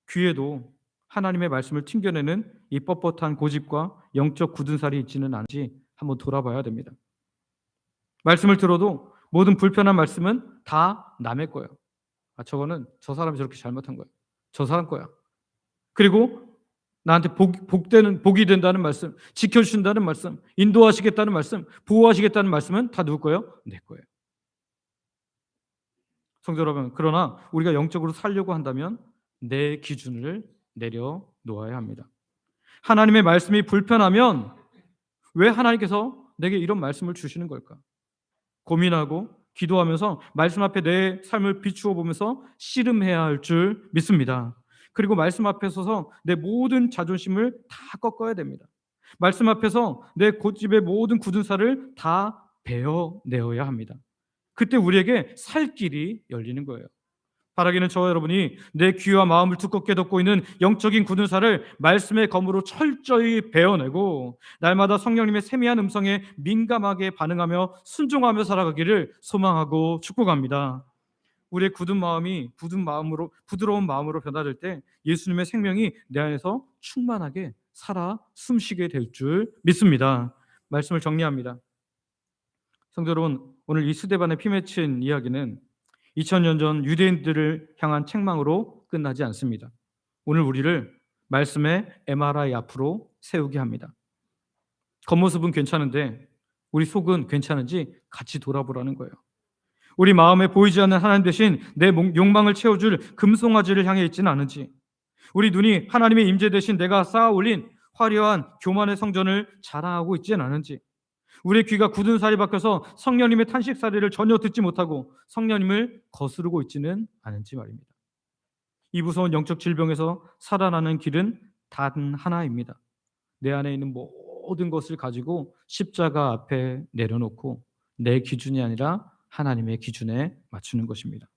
귀에도 하나님의 말씀을 튕겨내는 이 뻣뻣한 고집과 영적 굳은 살이 있지는 않은지 한번 돌아봐야 됩니다. 말씀을 들어도 모든 불편한 말씀은 다 남의 거예요. 저거는 저 사람이 저렇게 잘못한 거예요. 저 사람 거야. 그리고 나한테 복이 된다는 말씀, 지켜주신다는 말씀, 인도하시겠다는 말씀, 보호하시겠다는 말씀은 다 누구 거예요? 내 거예요. 성도 여러분, 그러나 우리가 영적으로 살려고 한다면 내 기준을 내려놓아야 합니다. 하나님의 말씀이 불편하면 왜 하나님께서 내게 이런 말씀을 주시는 걸까? 고민하고 기도하면서 말씀 앞에 내 삶을 비추어 보면서 씨름해야 할 줄 믿습니다. 그리고 말씀 앞에 서서 내 모든 자존심을 다 꺾어야 됩니다. 말씀 앞에서 내 고집의 모든 굳은 살을 다 베어내어야 합니다. 그때 우리에게 살 길이 열리는 거예요. 바라기는 저와 여러분이 내 귀와 마음을 두껍게 덮고 있는 영적인 굳은 살을 말씀의 검으로 철저히 베어내고 날마다 성령님의 세미한 음성에 민감하게 반응하며 순종하며 살아가기를 소망하고 축복합니다. 우리의 굳은 마음이 부드러운 마음으로 변화될 때 예수님의 생명이 내 안에서 충만하게 살아 숨쉬게 될 줄 믿습니다. 말씀을 정리합니다. 성도 여러분, 오늘 이 스데반의 피 맺힌 이야기는 2000년 전 유대인들을 향한 책망으로 끝나지 않습니다. 오늘 우리를 말씀의 MRI 앞으로 세우게 합니다. 겉모습은 괜찮은데 우리 속은 괜찮은지 같이 돌아보라는 거예요. 우리 마음에 보이지 않는 하나님 대신 내 욕망을 채워줄 금송아지를 향해 있지는 않은지, 우리 눈이 하나님의 임재 대신 내가 쌓아 올린 화려한 교만의 성전을 자랑하고 있지는 않은지, 우리의 귀가 굳은 살이 박혀서 성령님의 탄식사리를 전혀 듣지 못하고 성령님을 거스르고 있지는 않은지 말입니다. 이 무서운 영적 질병에서 살아나는 길은 단 하나입니다. 내 안에 있는 모든 것을 가지고 십자가 앞에 내려놓고 내 기준이 아니라 하나님의 기준에 맞추는 것입니다.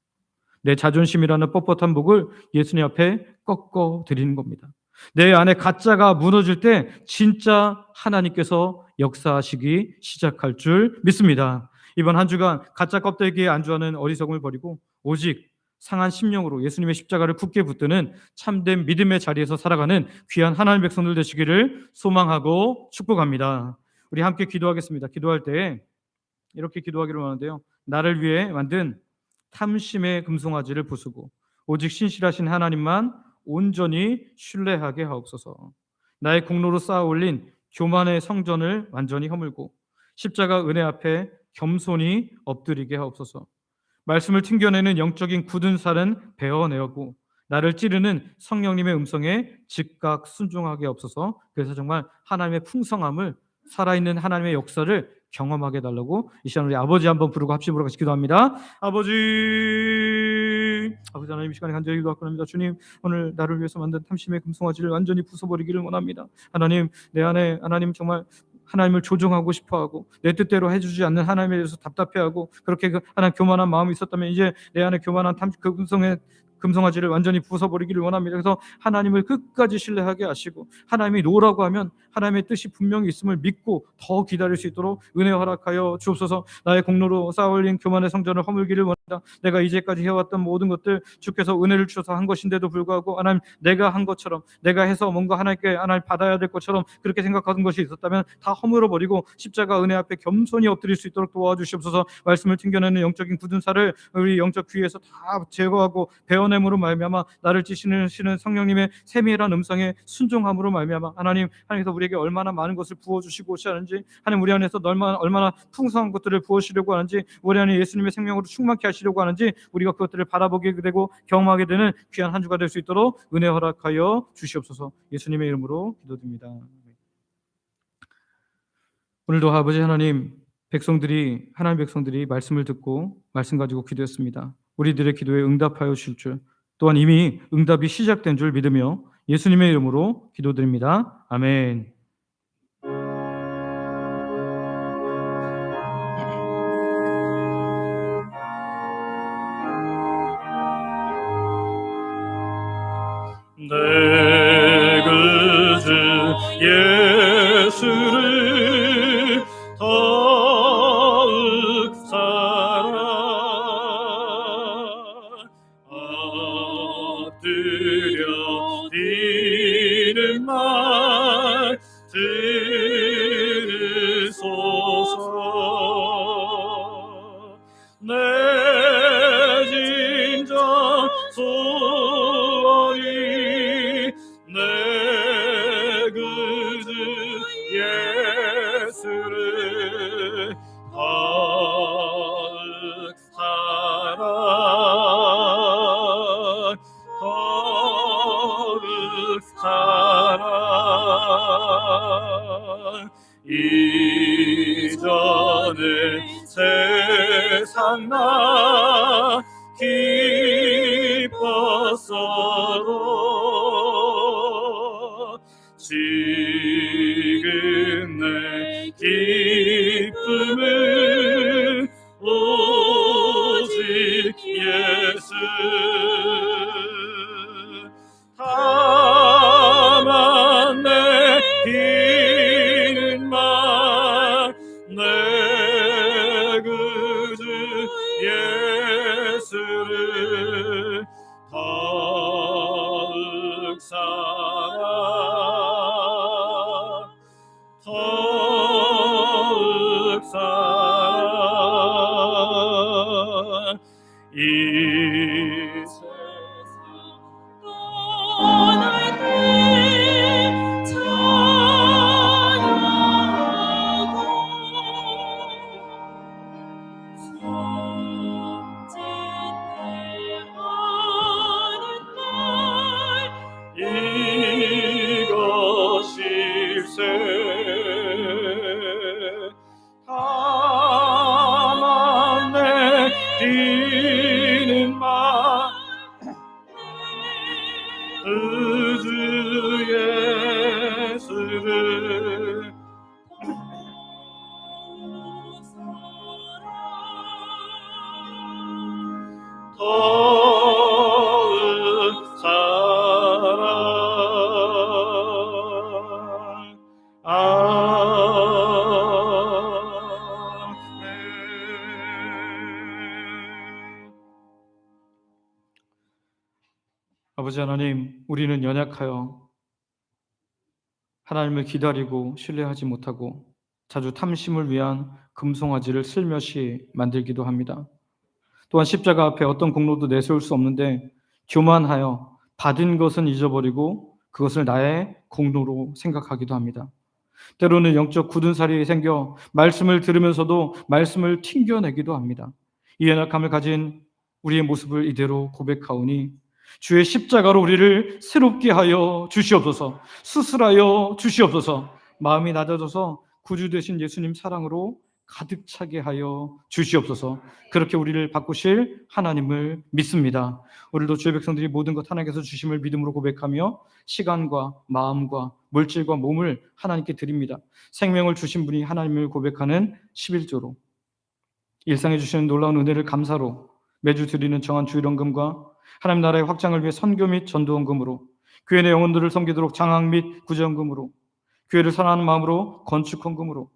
내 자존심이라는 뻣뻣한 목을 예수님 앞에 꺾어 드리는 겁니다. 내 안에 가짜가 무너질 때 진짜 하나님께서 역사하시기 시작할 줄 믿습니다. 이번 한 주간 가짜 껍데기에 안주하는 어리석음을 버리고 오직 상한 심령으로 예수님의 십자가를 굳게 붙드는 참된 믿음의 자리에서 살아가는 귀한 하나님 백성들 되시기를 소망하고 축복합니다. 우리 함께 기도하겠습니다. 기도할 때 이렇게 기도하기를 원하는데요. 나를 위해 만든 탐심의 금송아지를 부수고 오직 신실하신 하나님만 온전히 신뢰하게 하옵소서. 나의 공로로 쌓아 올린 교만의 성전을 완전히 허물고 십자가 은혜 앞에 겸손히 엎드리게 하옵소서. 말씀을 튕겨내는 영적인 굳은 살은 베어내고 나를 찌르는 성령님의 음성에 즉각 순종하게 하옵소서. 그래서 정말 하나님의 풍성함을, 살아있는 하나님의 역사를 경험하게 해달라고 이 시간 우리 아버지 한번 부르고 합심으로 같이 기도합니다. 아버지 하나님, 이 시간에 간절히 기도하고 합니다. 주님, 오늘 나를 위해서 만든 탐심의 금송아지를 완전히 부숴버리기를 원합니다. 하나님, 내 안에 하나님 정말 하나님을 조종하고 싶어하고 내 뜻대로 해주지 않는 하나님에 대해서 답답해하고 그렇게 하나님 교만한 마음이 있었다면 이제 내 안에 교만한 금송아지를 완전히 부숴버리기를 원합니다. 그래서 하나님을 끝까지 신뢰하게 하시고 하나님이 노라고 하면 하나님의 뜻이 분명히 있음을 믿고 더 기다릴 수 있도록 은혜 허락하여 주옵소서. 나의 공로로 쌓아올린 교만의 성전을 허물기를 원합니다. 내가 이제까지 해왔던 모든 것들 주께서 은혜를 주셔서 한 것인데도 불구하고 하나님, 내가 한 것처럼, 내가 해서 뭔가 하나님께 하나님 받아야 될 것처럼 그렇게 생각하는 것이 있었다면 다 허물어버리고 십자가 은혜 앞에 겸손히 엎드릴 수 있도록 도와주시옵소서. 말씀을 튕겨내는 영적인 굳은 살을 우리 영적 귀에서 다 제거하고 베어냄으로 말미암아 나를 찌시는 성령님의 세밀한 음성에 순종함으로 말미암아 하나님께서 우리에게 얼마나 많은 것을 부어주시고 하시는지, 하나님 우리 안에서 얼마나 풍성한 것들을 부어주시려고 하는지, 우리 안에 예수님의 생명으로 충만케 하시려고 하는지 우리가 그것들을 바라보게 되고 경험하게 되는 귀한 한 주가 될 수 있도록 은혜 허락하여 주시옵소서. 예수님의 이름으로 기도드립니다. 오늘도 아버지 하나님, 하나님 백성들이 말씀을 듣고 말씀 가지고 기도했습니다. 우리들의 기도에 응답하여 주실 줄, 또한 이미 응답이 시작된 줄 믿으며 예수님의 이름으로 기도드립니다. 아멘. 내 그주 예수를 더욱 사랑 엎드려 드리는 말 들으소서. 내 진정 소원이 내 그주 예수를 더욱 사랑 더욱 사랑 이전에 세상 나 기뻤어도 지금 내 기쁨은 오직 예수. 다만 내 비는 말 내 그주 예수를 더욱 사랑 더욱 사랑 이 세상 떠날 때 찬양하고 섬짓해 하는 말 이것일세. 다만 내 뛰는 말 그주 예수를 더욱 사랑 아버지 하나님, 우리는 연약하여 하나님을 기다리고 신뢰하지 못하고 자주 탐심을 위한 금송아지를 슬며시 만들기도 합니다. 또한 십자가 앞에 어떤 공로도 내세울 수 없는데 교만하여 받은 것은 잊어버리고 그것을 나의 공로로 생각하기도 합니다. 때로는 영적 굳은 살이 생겨 말씀을 들으면서도 말씀을 튕겨내기도 합니다. 이 연약함을 가진 우리의 모습을 이대로 고백하오니 주의 십자가로 우리를 새롭게 하여 주시옵소서. 수술하여 주시옵소서. 마음이 낮아져서 구주 되신 예수님 사랑으로 가득 차게 하여 주시옵소서. 그렇게 우리를 바꾸실 하나님을 믿습니다. 오늘도 주의 백성들이 모든 것 하나님께서 주심을 믿음으로 고백하며 시간과 마음과 물질과 몸을 하나님께 드립니다. 생명을 주신 분이 하나님을 고백하는 11조로, 일상에 주시는 놀라운 은혜를 감사로, 매주 드리는 정한 주일헌금과 하나님 나라의 확장을 위해 선교 및 전도헌금으로, 교회 내 영혼들을 섬기도록 장학 및 구제헌금으로, 교회를 사랑하는 마음으로 건축헌금으로,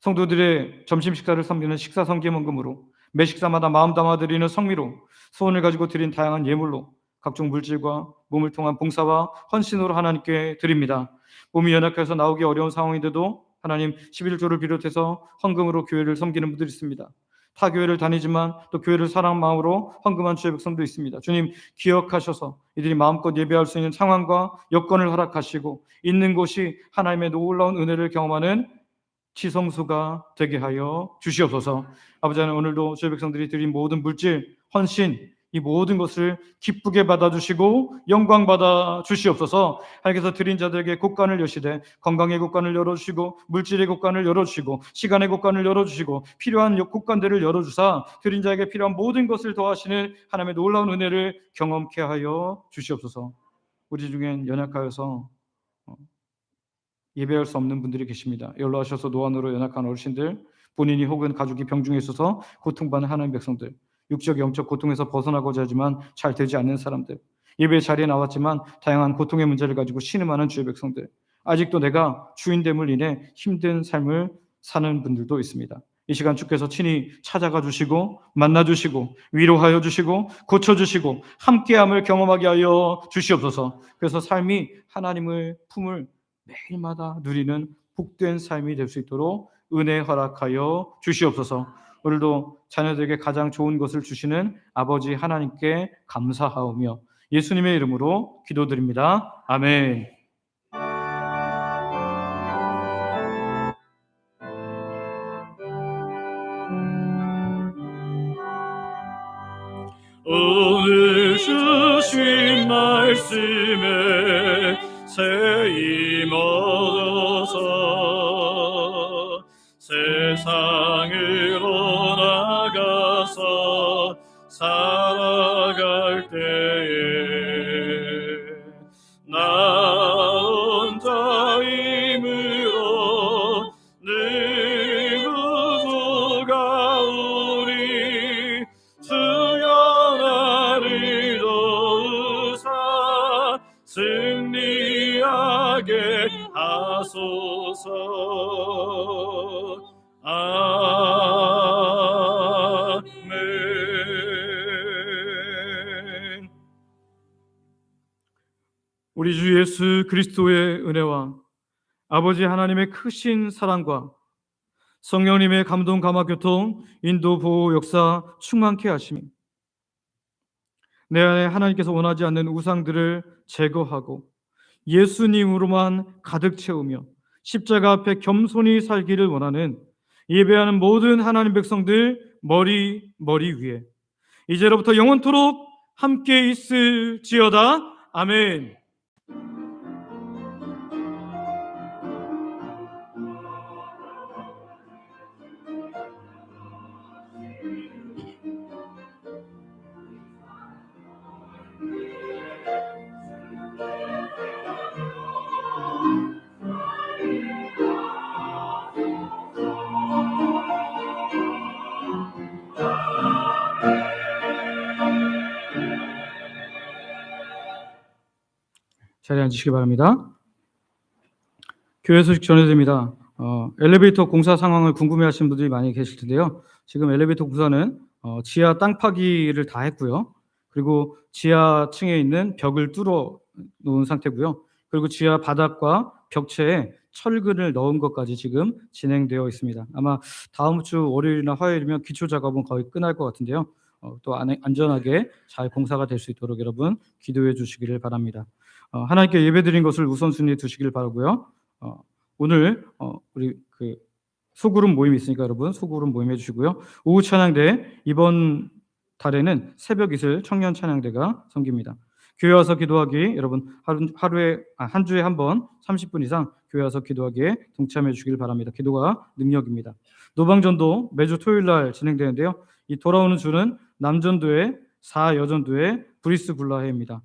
성도들의 점심 식사를 섬기는 식사 섬김헌금으로, 매식사마다 마음 담아 드리는 성미로, 소원을 가지고 드린 다양한 예물로, 각종 물질과 몸을 통한 봉사와 헌신으로 하나님께 드립니다. 몸이 연약해서 나오기 어려운 상황인데도 하나님 11조를 비롯해서 헌금으로 교회를 섬기는 분들이 있습니다. 타 교회를 다니지만 또 교회를 사랑하는 마음으로 헌금한 주의 백성도 있습니다. 주님 기억하셔서 이들이 마음껏 예배할 수 있는 상황과 여건을 허락하시고 있는 곳이 하나님의 놀라운 은혜를 경험하는 지성소가 되게 하여 주시옵소서. 아버지 하나님, 오늘도 주의 백성들이 드린 모든 물질, 헌신, 이 모든 것을 기쁘게 받아주시고 영광 받아 주시옵소서. 하나님께서 드린 자들에게 곳간을 여시되 건강의 곳간을 열어주시고 물질의 곳간을 열어주시고 시간의 곳간을 열어주시고 필요한 곳간들을 열어주사 드린 자에게 필요한 모든 것을 더하시는 하나님의 놀라운 은혜를 경험케 하여 주시옵소서. 우리 중엔 연약하여서 예배할 수 없는 분들이 계십니다. 연로하셔서 노안으로 연약한 어르신들, 본인이 혹은 가족이 병중에 있어서 고통받는 하나님 백성들, 육적 영적 고통에서 벗어나고자 하지만 잘 되지 않는 사람들, 예배 자리에 나왔지만 다양한 고통의 문제를 가지고 신음하는 주의 백성들, 아직도 내가 주인됨을 인해 힘든 삶을 사는 분들도 있습니다. 이 시간 주께서 친히 찾아가 주시고 만나 주시고 위로하여 주시고 고쳐 주시고 함께함을 경험하게 하여 주시옵소서. 그래서 삶이 하나님을 품을 매일마다 누리는 복된 삶이 될 수 있도록 은혜 허락하여 주시옵소서. 오늘도 자녀들에게 가장 좋은 것을 주시는 아버지 하나님께 감사하오며 예수님의 이름으로 기도드립니다. 아멘. 오늘 주신 말씀에 새 힘 얻어서 세상으로 나가서 살아갈 때에 나 혼자 힘으로 누구가 우리 주여 나를 도우사 승리하게 하소서. 아멘. 우리 주 예수 그리스도의 은혜와 아버지 하나님의 크신 사랑과 성령님의 감동 감화 교통 인도 보호 역사 충만케 하시니 내 안에 하나님께서 원하지 않는 우상들을 제거하고 예수님으로만 가득 채우며 십자가 앞에 겸손히 살기를 원하는 예배하는 모든 하나님 백성들 머리 위에 이제로부터 영원토록 함께 있을지어다. 아멘. 자리에 앉으시기 바랍니다. 교회 소식 전해드립니다. 엘리베이터 공사 상황을 궁금해하시는 분들이 많이 계실 텐데요. 지금 엘리베이터 공사는 지하 땅 파기를 다 했고요. 그리고 지하층에 있는 벽을 뚫어 놓은 상태고요. 그리고 지하 바닥과 벽체에 철근을 넣은 것까지 지금 진행되어 있습니다. 아마 다음 주 월요일이나 화요일이면 기초 작업은 거의 끝날 것 같은데요. 또 안전하게 잘 공사가 될 수 있도록 여러분 기도해 주시기를 바랍니다. 하나님께 예배드린 것을 우선순위에 두시길 바라고요. 오늘 우리 그 소그룹 모임이 있으니까 여러분 소그룹 모임 해주시고요. 오후 찬양대 이번 달에는 새벽 이슬 청년 찬양대가 섬깁니다. 교회 와서 기도하기 여러분 한 주에 한 번 30분 이상 교회 와서 기도하기에 동참해 주시길 바랍니다. 기도가 능력입니다. 노방전도 매주 토요일 날 진행되는데요. 이 돌아오는 주는 남전도회 4여전도회 브리스 굴라회입니다.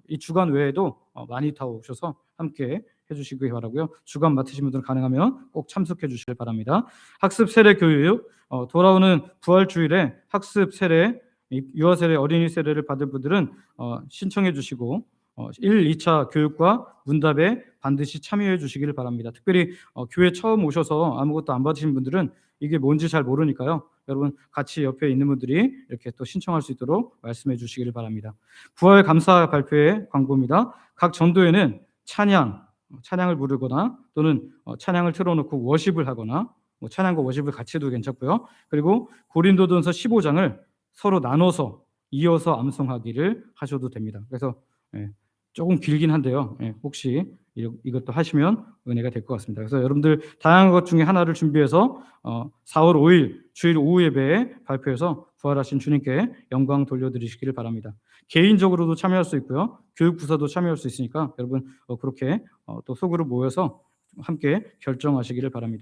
이 주간 외에도 많이 다 오셔서 함께 해주시기 바라고요. 주간 맡으신 분들은 가능하면 꼭 참석해 주시길 바랍니다. 학습 세례 교육 돌아오는 부활주일에 학습 세례 유아 세례 어린이 세례를 받을 분들은 신청해 주시고 1, 2차 교육과 문답에 반드시 참여해 주시기를 바랍니다. 특별히 교회 처음 오셔서 아무것도 안 받으신 분들은 이게 뭔지 잘 모르니까요. 여러분 같이 옆에 있는 분들이 이렇게 또 신청할 수 있도록 말씀해 주시기를 바랍니다. 부활 감사 발표의 광고입니다. 각 전도에는 찬양을 부르거나 또는 찬양을 틀어놓고 워십을 하거나 뭐 찬양과 워십을 같이 해도 괜찮고요. 그리고 고린도전서 15장을 서로 나눠서 이어서 암송하기를 하셔도 됩니다. 그래서 조금 길긴 한데요. 혹시 이것도 하시면 은혜가 될 것 같습니다. 그래서 여러분들 다양한 것 중에 하나를 준비해서 4월 5일 주일 오후 예배에 발표해서 부활하신 주님께 영광 돌려드리시기를 바랍니다. 개인적으로도 참여할 수 있고요. 교육 부서도 참여할 수 있으니까 여러분 그렇게 또 소그룹 모여서 함께 결정하시기를 바랍니다.